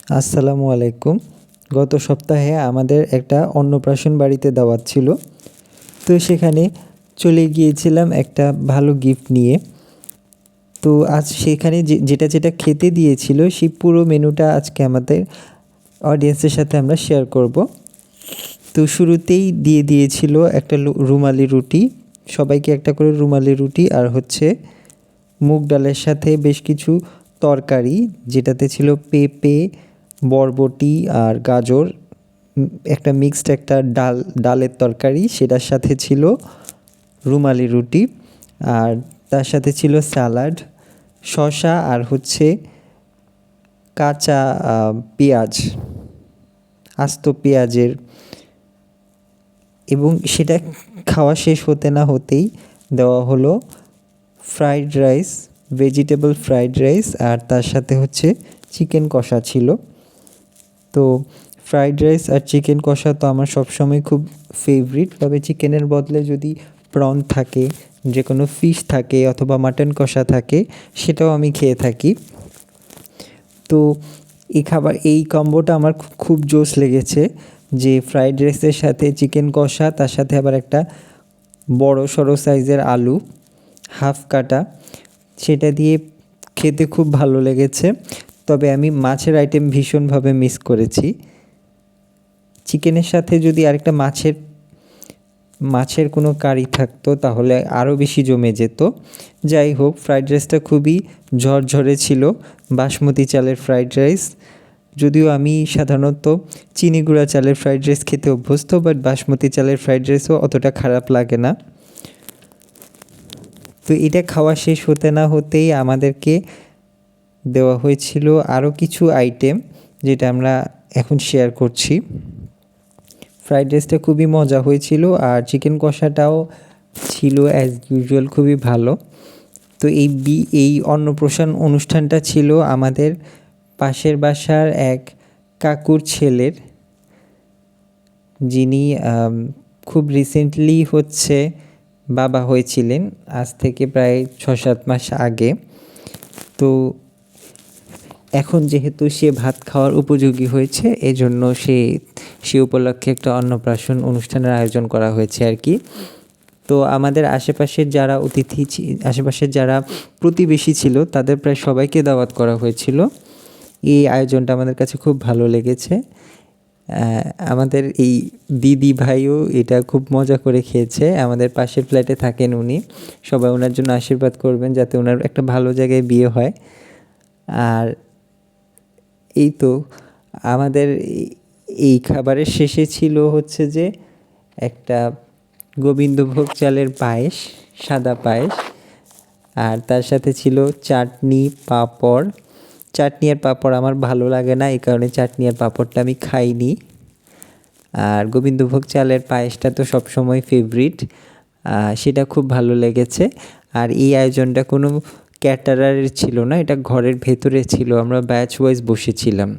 আসসালামু আলাইকুম। গত সপ্তাহে আমাদের একটা অন্নপ্রাশন বাড়িতে দাওয়াত ছিল। তো সেখানে চলে গিয়েছিলাম একটা ভালো গিফট নিয়ে। তো আজ সেখানে যেটা খেতে দিয়েছিল সেই পুরো মেনুটা আজকে আমাদের অডিয়েন্সের সাথে আমরা শেয়ার করব। তো শুরুতেই দিয়ে দিয়েছিল একটা রুমালি রুটি, সবাইকে একটা করে রুমালি রুটি, আর হচ্ছে মুগ ডালের সাথে বেশ কিছু তরকারি, যেটাতে ছিল পেঁপে, বরবটি আর গাজর, একটা মিক্সড একটা ডালের তরকারি, সেটার সাথে ছিল রুমালি রুটি, আর তার সাথে ছিল স্যালাড, শসা, আর হচ্ছে কাঁচা পেঁয়াজ, আস্ত পেঁয়াজের। এবং সেটা খাওয়া শেষ হতে না হতেই দেওয়া হলো fried rice, vegetable fried rice, আর তার সাথে হচ্ছে চিকেন কষা ছিল। তো ফ্রাইড রাইস আর চিকেন কষা তো আমার সবসময় খুব ফেভারিট, তবে চিকেনের বদলে যদি প্রন থাকে, যে কোনো ফিশ থাকে অথবা মাটন কষা থাকে, সেটাও আমি খেয়ে থাকি। তো এই কম্বোটা আমার খুব জোশ লেগেছে, যে ফ্রাইড রাইসের সাথে চিকেন কষা, তার সাথে আবার একটা বড় সড়ো সাইজের আলু হাফ কাটা, সেটা দিয়ে খেতে খুব ভালো লেগেছে। তবে আমি মাছের আইটেম ভীষণভাবে মিস করেছি। চিকেনের সাথে যদি আরেকটা মাছের কোনো কারি থাকতো তাহলে আরও বেশি জমে যেত। যাই হোক, ফ্রাইড রাইসটা খুবই ঝরঝরে ছিল, বাসমতি চালের ফ্রাইড রাইস। যদিও আমি সাধারণত চিনি গুঁড়া চালের ফ্রাইড রাইস খেতে অভ্যস্ত, বাট বাসমতি চালের ফ্রাইড রাইসও অতটা খারাপ লাগে না। তো এটা খাওয়া শেষ হতে না হতেই আমাদেরকে দেওয়া হয়েছিল আরও কিছু আইটেম, যেটা আমরা এখন শেয়ার করছি। ফ্রাইড রাইসটা খুবই মজা হয়েছিল, আর চিকেন কষাটাও ছিল অ্যাজ ইউজুয়াল খুবই ভালো। তো এই অন্নপ্রাশন অনুষ্ঠানটা ছিল আমাদের পাশের বাসার এক কাকুর ছেলের, যিনি খুব রিসেন্টলি বাবা হয়েছিলেন, আজ থেকে প্রায় 6-7 মাস আগে। তো এখন যেহেতু সে ভাত খাওয়ার উপযোগী হয়েছে, এজন্য সে উপলক্ষে একটা অন্নপ্রাশন অনুষ্ঠানের আয়োজন করা হয়েছে আর কি। তো আমাদের আশেপাশের যারা প্রতিবেশী ছিল, তাদের প্রায় সবাইকে দাওয়াত করা হয়েছিল। এই আয়োজনটা আমাদের কাছে খুব ভালো লেগেছে। আমাদের এই দিদি ভাইও এটা খুব মজা করে খেয়েছে। আমাদের পাশের ফ্ল্যাটে থাকেন উনি, সবাই ওনার জন্য আশীর্বাদ করবেন যাতে ওনার একটা ভালো জায়গায় বিয়ে হয়। আর এই তো আমাদের এই খাবারের শেষে ছিল হচ্ছে যে একটা গোবিন্দভোগ চালের পায়েস, সাদা পায়েস, আর তার সাথে ছিল চাটনি, পাঁপড়। চাটনি আর পাঁপড় আমার ভালো লাগে না, এই কারণে চাটনি আর পাঁপড়টা আমি খাইনি। আর গোবিন্দভোগ চালের পায়েসটা তো সবসময় ফেভারিট, সেটা খুব ভালো লেগেছে। আর এই আয়োজনটা কোনো ক্যাটারারের ছিল না, এটা ঘরের ভেতরে ছিল, আমরা ব্যাচ ওয়াইজ বসেছিলাম।